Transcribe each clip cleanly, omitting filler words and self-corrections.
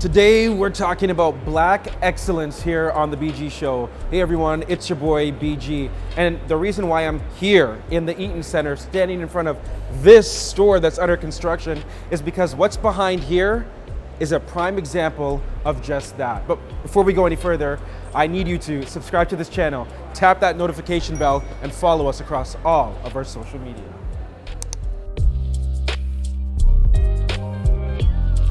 Today we're talking about Black excellence here on the BG Show. Hey everyone, it's your boy BG. And the reason why I'm here in the Eaton Center standing in front of this store that's under construction is because what's behind here is a prime example of just that. But before we go any further, I need you to subscribe to this channel, tap that notification bell, and follow us across all of our social media.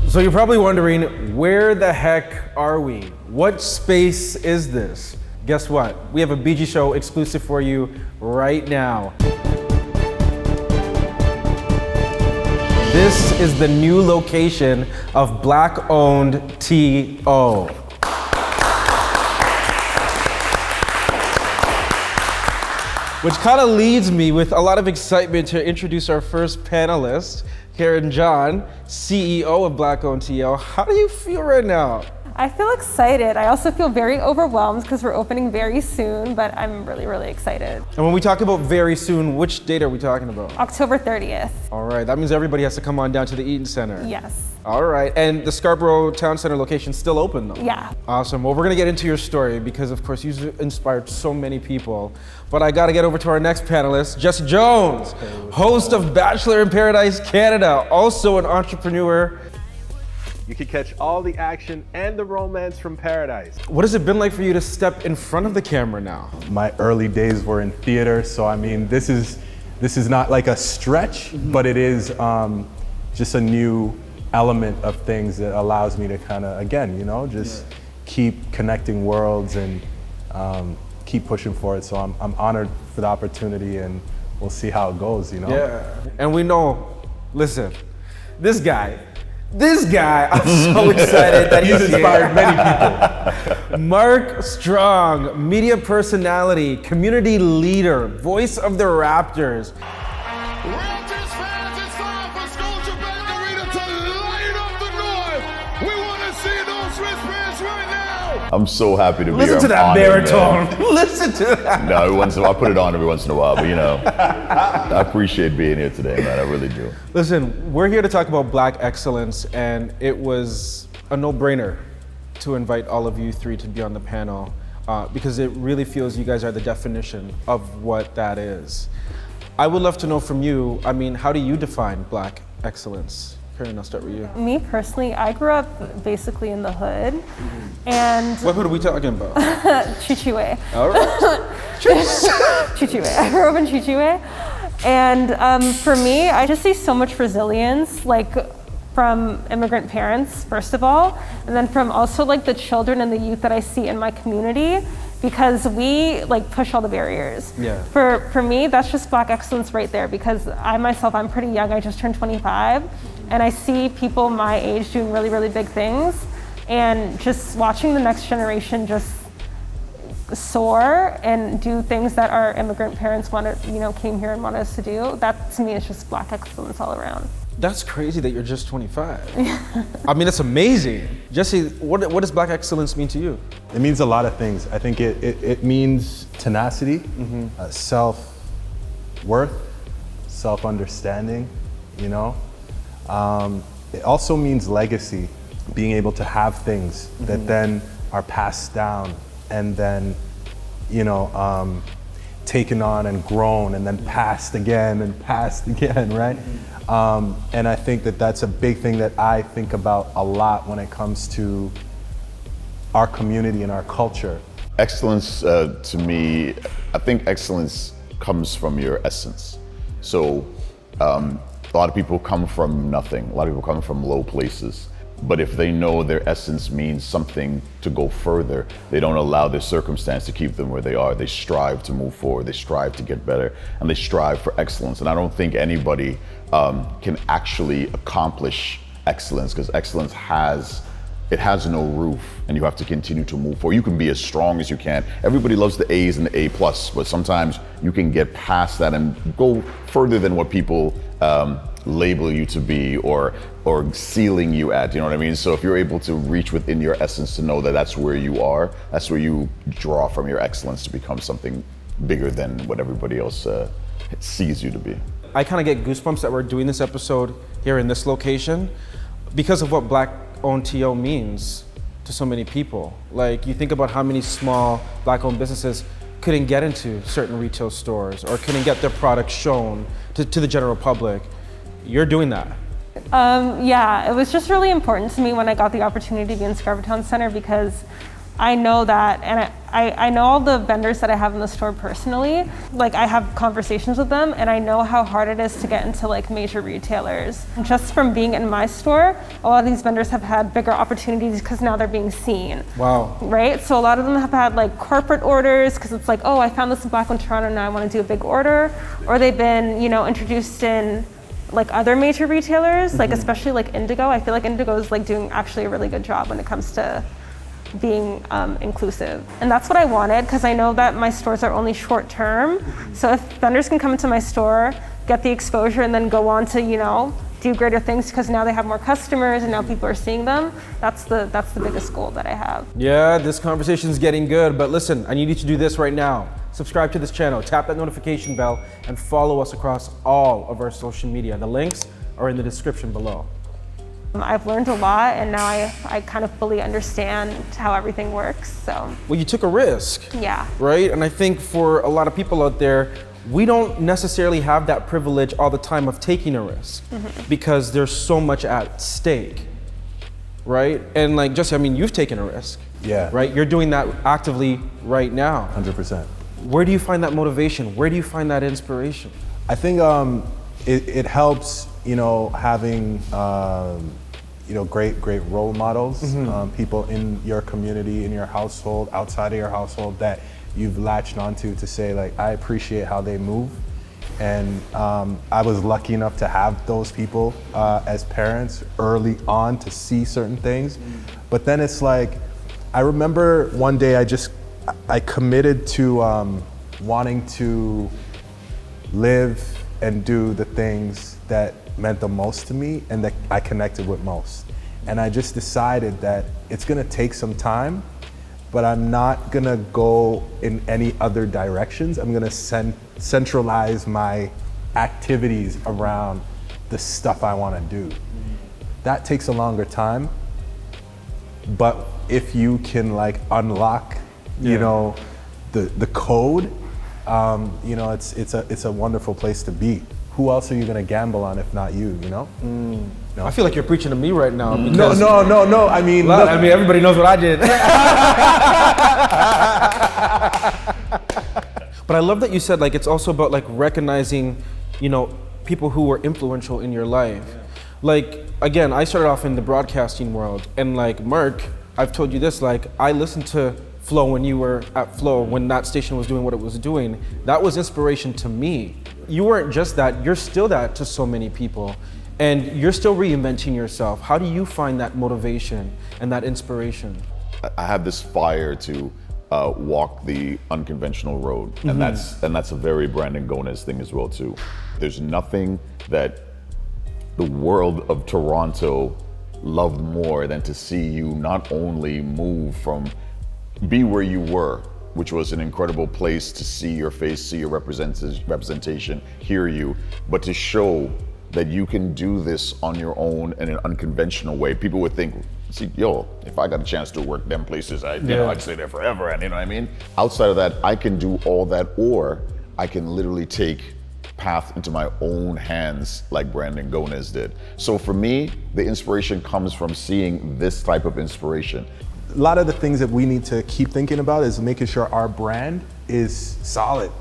So you're probably wondering, where the heck are we? What space is this? Guess what? We have a BG Show exclusive for you right now. This is the new location of Black-owned T.O. Which kind of leads me with a lot of excitement to introduce our first panelist, Kerin John, CEO of Black-owned T.O. How do you feel right now? I feel excited. I also feel very overwhelmed because we're opening very soon, but I'm really, really excited. And when we talk about very soon, which date are we talking about? October 30th. All right, that means everybody has to come on down to the Eaton Center. Yes. All right, and the Scarborough Town Center location is still open though? Yeah. Awesome, well we're gonna get into your story because of course you've inspired so many people. But I gotta get over to our next panelist, Jesse Jones, host of Bachelor in Paradise Canada, also an entrepreneur. You can catch all the action and the romance from Paradise. What has it been like for you to step in front of the camera now? My early days were in theater, so I mean, this is not like a stretch, but it is just a new element of things that allows me to kind of, again, you know, just keep connecting worlds and keep pushing for it. So I'm honored for the opportunity, and we'll see how it goes, you know? Yeah, and we know, listen, this guy, I'm so excited that he's inspired many people. Mark Strong, media personality, community leader, voice of the Raptors. Raptors fans, it's time for Scotiabank Arena to light up the north. We want to see those wristbands right now. I'm so happy to be here. Listen to that baritone. Listen to that. No, I put it on every once in a while, but you know, I appreciate being here today, man. I really do. Listen, we're here to talk about Black excellence, and it was a no-brainer to invite all of you three to be on the panel because it really feels you guys are the definition of what that is. I would love to know from you, I mean, how do you define Black excellence? Kerin, I'll start with you. Me personally, I grew up basically in the hood, and What hood are we talking about? Chichiwe. All right. Chichiwe. I grew up in Chichiwe, and for me, I just see so much resilience, like from immigrant parents, first of all, and then from also like the children and the youth that I see in my community, because we like push all the barriers. Yeah. For me, that's just Black excellence right there, because I myself, I'm pretty young, I just turned 25, and I see people my age doing really, really big things, and just watching the next generation just soar and do things that our immigrant parents came here and wanted us to do. That to me is just Black excellence all around. That's crazy that you're just 25. I mean, that's amazing. Jesse, what does Black excellence mean to you? It means a lot of things. I think it means tenacity, self-worth, self-understanding, you know? It also means legacy, being able to have things that then are passed down and then, you know, taken on and grown and then passed again, right? And I think that that's a big thing that I think about a lot when it comes to our community and our culture. Excellence to me, I think excellence comes from your essence. So a lot of people come from nothing. A lot of people come from low places. But if they know their essence means something to go further, they don't allow their circumstance to keep them where they are. They strive to move forward, they strive to get better, and they strive for excellence. And I don't think anybody can actually accomplish excellence, because excellence has no roof, and you have to continue to move forward. You can be as strong as you can. Everybody loves the A's and the A+, but sometimes you can get past that and go further than what people label you to be or ceiling you at, you know what I mean? So if you're able to reach within your essence to know that that's where you are, that's where you draw from your excellence to become something bigger than what everybody else sees you to be. I kind of get goosebumps that we're doing this episode here in this location because of what Black Black-owned TO means to so many people. Like, you think about how many small Black-owned businesses couldn't get into certain retail stores or couldn't get their products shown to the general public. You're doing that. Yeah, it was just really important to me when I got the opportunity to be in Scarborough Center, because I know that, and I know all the vendors that I have in the store personally. Like, I have conversations with them, and I know how hard it is to get into like major retailers. Just from being in my store, a lot of these vendors have had bigger opportunities because now they're being seen. Wow. Right? So a lot of them have had like corporate orders because it's like, oh, I found this in Black in Toronto, now I want to do a big order. Or they've been, you know, introduced in like other major retailers, like especially like Indigo. I feel like Indigo is like doing actually a really good job when it comes to being inclusive. And that's what I wanted, because I know that my stores are only short term. So if vendors can come into my store, get the exposure, and then go on to, you know, do greater things because now they have more customers and now people are seeing them, that's the biggest goal that I have. Yeah, this conversation is getting good, but listen, I need you to do this right now. Subscribe to this channel, tap that notification bell, and follow us across all of our social media. The links are in the description below. I've learned a lot, and now I kind of fully understand how everything works, so. Well, you took a risk. Yeah. Right? And I think for a lot of people out there, we don't necessarily have that privilege all the time of taking a risk because there's so much at stake, right? And like, Jesse, I mean, you've taken a risk. Yeah. Right? You're doing that actively right now. 100%. Where do you find that motivation? Where do you find that inspiration? I think it helps, you know, having you know, great role models, people in your community, in your household, outside of your household that you've latched onto to say, like, I appreciate how they move. And I was lucky enough to have those people as parents early on to see certain things. But then it's like, I remember one day I committed to wanting to live and do the things that meant the most to me and that I connected with most. And I just decided that it's gonna take some time, but I'm not gonna go in any other directions. I'm gonna centralize my activities around the stuff I wanna do. That takes a longer time, but if you can like unlock, you know, the code, you know, it's a wonderful place to be. Who else are you gonna gamble on if not you, you know? No. I feel like you're preaching to me right now. No, I mean, look, I mean, everybody knows what I did. But I love that you said, like, it's also about like recognizing, you know, people who were influential in your life. Like, again, I started off in the broadcasting world, and like Mark, I've told you this, like, I listened to Flow when you were at Flow, when that station was doing what it was doing. That was inspiration to me. You weren't just that, you're still that to so many people. And you're still reinventing yourself. How do you find that motivation and that inspiration? I have this fire to walk the unconventional road, and that's a very Brandon Gonez thing as well too. There's nothing that the world of Toronto loved more than to see you not only move from be where you were, which was an incredible place to see your face, see your representation, hear you, but to show that you can do this on your own in an unconventional way. People would think, see, yo, if I got a chance to work them places, I'd stay there forever, and you know what I mean? Outside of that, I can do all that, or I can literally take path into my own hands like Brandon Gonez did. So for me, the inspiration comes from seeing this type of inspiration. A lot of the things that we need to keep thinking about is making sure our brand is solid.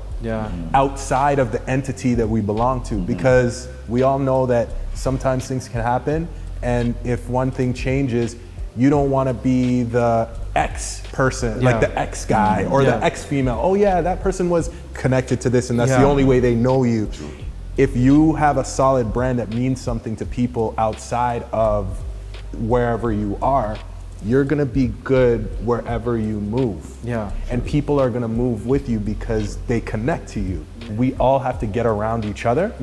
Outside of the entity that we belong to, because we all know that sometimes things can happen, and if one thing changes, you don't want to be the X person, like the X guy or the X female. Oh yeah, that person was connected to this and that's the only way they know you. If you have a solid brand that means something to people outside of wherever you are, you're gonna be good wherever you move. And people are gonna move with you because they connect to you. We all have to get around each other.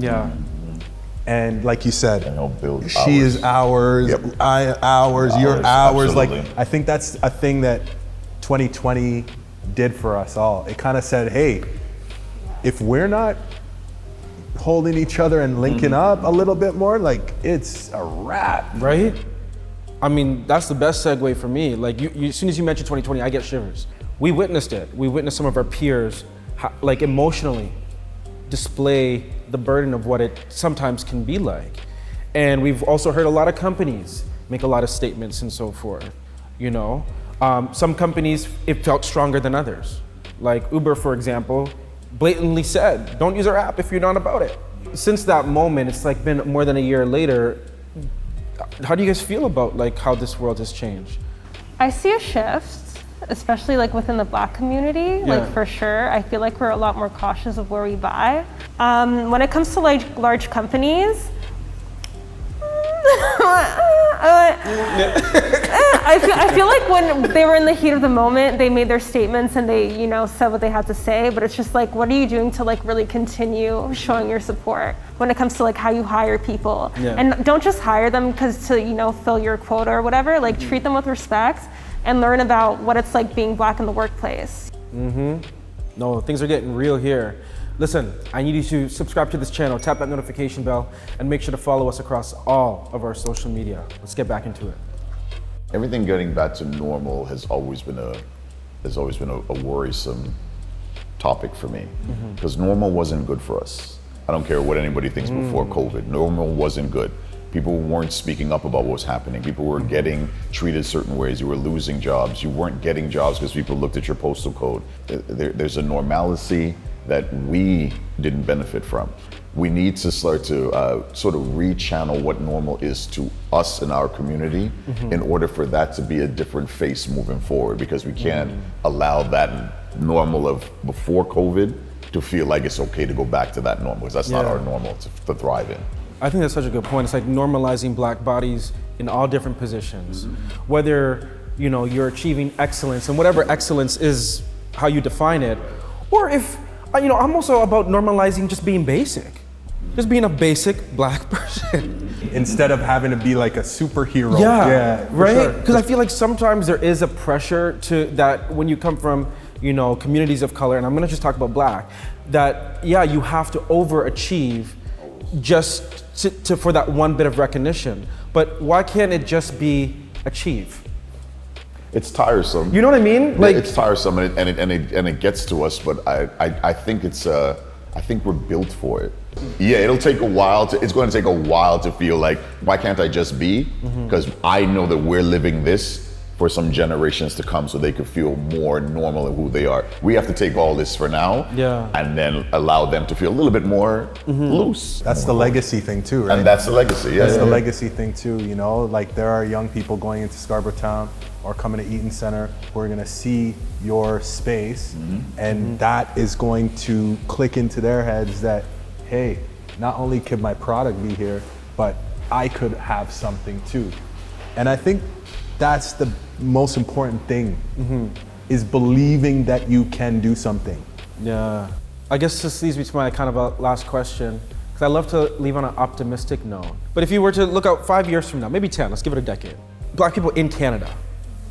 And like you said, she is ours, I ours, you're ours. Like, I think that's a thing that 2020 did for us all. It kind of said, hey, if we're not holding each other and linking up a little bit more, like, it's a wrap. Right? I mean, that's the best segue for me. Like, as soon as you mentioned 2020, I get shivers. We witnessed it. We witnessed some of our peers, like, emotionally display the burden of what it sometimes can be like. And we've also heard a lot of companies make a lot of statements and so forth, you know? Some companies, it felt stronger than others. Like Uber, for example, blatantly said, don't use our app if you're not about it. Since that moment, it's like been more than a year later. How do you guys feel about like how this world has changed? I see a shift, especially like within the Black community, like for sure. I feel like we're a lot more cautious of where we buy. When it comes to like large companies, I feel like when they were in the heat of the moment, they made their statements and they, you know, said what they had to say, but it's just like, what are you doing to like really continue showing your support when it comes to like how you hire people? And don't just hire them because to, you know, fill your quota or whatever, like treat them with respect and learn about what it's like being Black in the workplace. No, things are getting real here. Listen, I need you to subscribe to this channel, tap that notification bell, and make sure to follow us across all of our social media. Let's get back into it. Everything getting back to normal has always been a worrisome topic for me, because normal wasn't good for us. I don't care what anybody thinks before COVID. Normal wasn't good. People weren't speaking up about what was happening. People were getting treated certain ways. You were losing jobs. You weren't getting jobs because people looked at your postal code. There's a normalcy that we didn't benefit from. We need to start to sort of rechannel what normal is to us in our community in order for that to be a different face moving forward, because we can't allow that normal of before COVID to feel like it's okay to go back to that normal, because that's not our normal to thrive in. I think that's such a good point. It's like normalizing Black bodies in all different positions. Whether, you know, you're achieving excellence, and whatever excellence is how you define it, or if, you know, I'm also about normalizing just being basic. Just being a basic Black person. Instead of having to be like a superhero. Right? Because I feel like sometimes there is a pressure to that when you come from, you know, communities of color, and I'm gonna just talk about Black, that, you have to overachieve just to for that one bit of recognition. But why can't it just be achieve? It's tiresome. You know what I mean? Like, it's tiresome, and it gets to us. But I think I think we're built for it. It'll take a while. It's going to take a while to feel like, why can't I just be? Because I know that we're living this for some generations to come, so they could feel more normal in who they are. We have to take all this for now, and then allow them to feel a little bit more loose. That's the legacy thing too, right? And that's the legacy. That's the legacy thing too, you know? Like, there are young people going into Scarborough Town or coming to Eaton Center who are gonna see your space, and that is going to click into their heads that, hey, not only could my product be here, but I could have something too. And I think that's the most important thing, is believing that you can do something. I guess this leads me to my kind of a last question, because I love to leave on an optimistic note. But if you were to look out 5 years from now, maybe 10, let's give it a decade. Black people in Canada,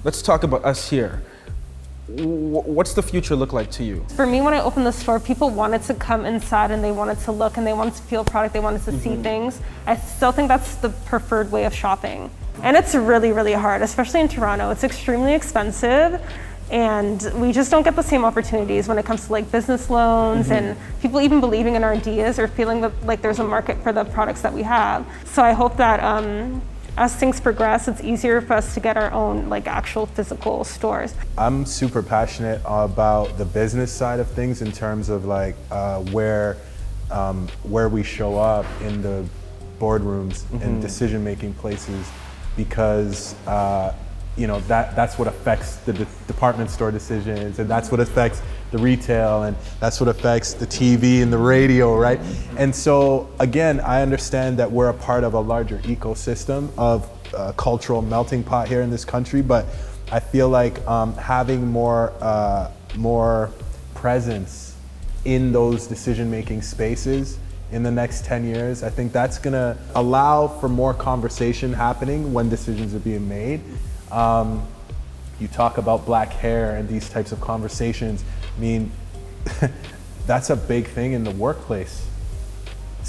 let's talk about us here. What's the future look like to you? For me, when I opened the store, people wanted to come inside and they wanted to look and they wanted to feel product, they wanted to see things. I still think that's the preferred way of shopping. And it's really, really hard, especially in Toronto. It's extremely expensive, and we just don't get the same opportunities when it comes to like business loans and people even believing in our ideas or feeling that like there's a market for the products that we have. So I hope that as things progress, it's easier for us to get our own like actual physical stores. I'm super passionate about the business side of things in terms of like where we show up in the boardrooms and decision-making places, because you know, that's what affects the department store decisions, and that's what affects the retail, and that's what affects the TV and the radio, right? And so again, I understand that we're a part of a larger ecosystem of cultural melting pot here in this country, but I feel like having more presence in those decision-making spaces in the next 10 years, I think that's gonna allow for more conversation happening when decisions are being made. You talk about black hair and these types of conversations. I mean, that's a big thing in the workplace.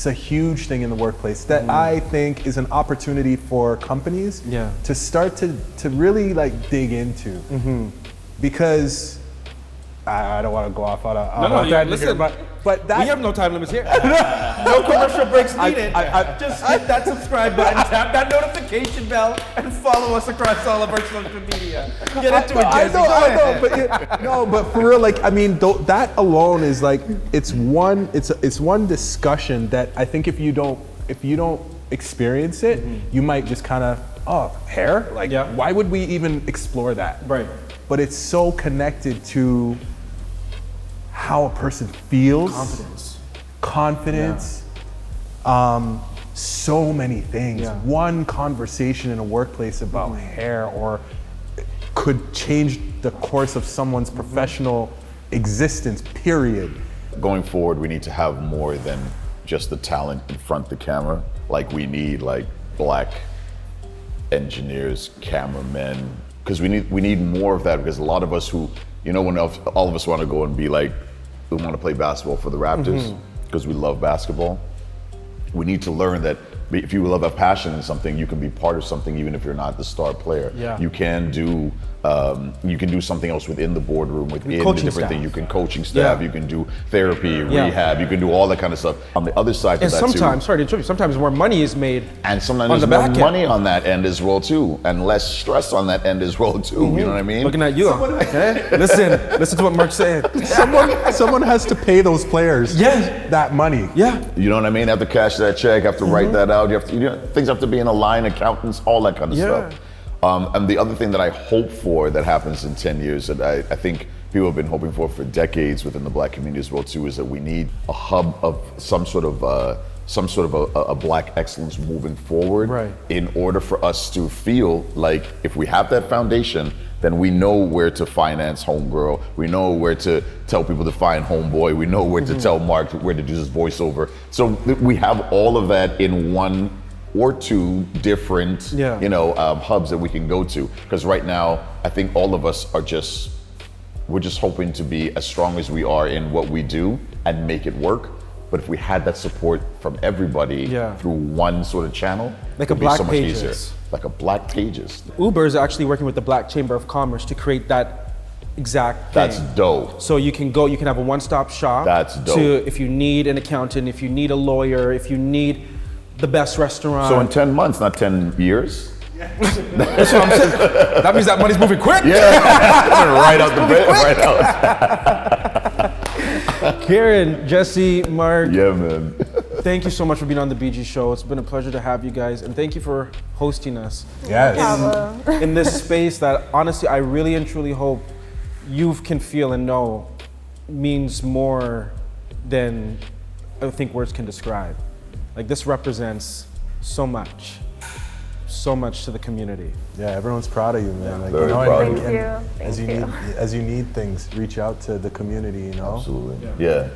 It's a huge thing in the workplace that I think is an opportunity for companies to start to really like dig into. Because I don't want to go off on a tangent listen. here, but that We have no time limits here. No commercial breaks needed. Just hit that subscribe button, tap that notification bell, and follow us across all of our social media. Get into it, Jesse. I know, but for real, like, I mean, that alone is like, it's one discussion that I think if you don't experience it, you might just kind of, hair? Like, why would we even explore that? Right. But it's so connected to how a person feels. Confidence. So many things. One conversation in a workplace about hair or could change the course of someone's professional existence, period. Going forward, we need to have more than just the talent in front of the camera. Like, we need like black engineers, cameramen, because we need more of that, because a lot of us who, when all of us want to go and be like, we want to play basketball for the Raptors because we love basketball. We need to learn that if you love a passion in something, you can be part of something even if you're not the star player. You can do something else within the boardroom, within the different thing. You can coaching staff, you can do therapy, rehab, you can do all that kind of stuff. On the other side of that sometimes, sorry to interrupt you, sometimes more money is made and sometimes there's more money on that end as well too, and less stress on that end as well too. You know what I mean? Looking at you. Okay? Listen to what Mark's saying. Someone has to pay those players that money. You know what I mean? Have to cash that check, have to write that out. You have to, things have to be in a line, accountants, all that kind of stuff. And the other thing that I hope for that happens in 10 years that I think people have been hoping for decades within the black community as well too, is that we need a hub of some sort of a black excellence moving forward in order for us to feel like if we have that foundation, then we know where to finance homegirl, we know where to tell people to find homeboy, we know where to tell Mark where to do his voiceover. So we have all of that in one or two different hubs that we can go to. Because right now, I think all of us are we're just hoping to be as strong as we are in what we do and make it work. But if we had that support from everybody through one sort of channel, like a it'd be Black so much Pages. easier. Like a Black Pages. Uber is actually working with the Black Chamber of Commerce to create that exact thing. That's dope. So you can have a one-stop shop. That's dope. If you need an accountant, if you need a lawyer, if you need the best restaurant. So in 10 months, not 10 years? That's what I'm saying. That means that money's moving quick. Right out the bed, right out. Kerin, Jesse, Mark. Yeah, man. Thank you so much for being on the BG Show. It's been a pleasure to have you guys, and thank you for hosting us. Yes. In this space that honestly, I really and truly hope you can feel and know means more than I think words can describe. Like, this represents so much to the community. Yeah, everyone's proud of you, man. Like, Very proud of you. As you need things, reach out to the community. Absolutely. Yeah.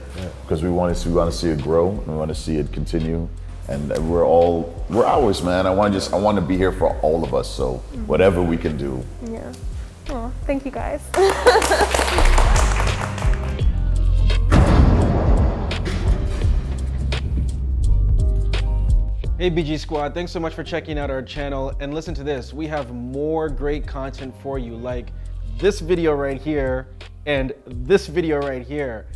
Because we want to see it grow. We want to see it continue, and we're ours, man. I want to be here for all of us. So whatever we can do. Yeah. Oh, thank you guys. Hey BG Squad, thanks so much for checking out our channel, and listen to this, we have more great content for you, like this video right here and this video right here.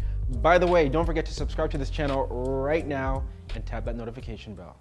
By the way, don't forget to subscribe to this channel right now and tap that notification bell.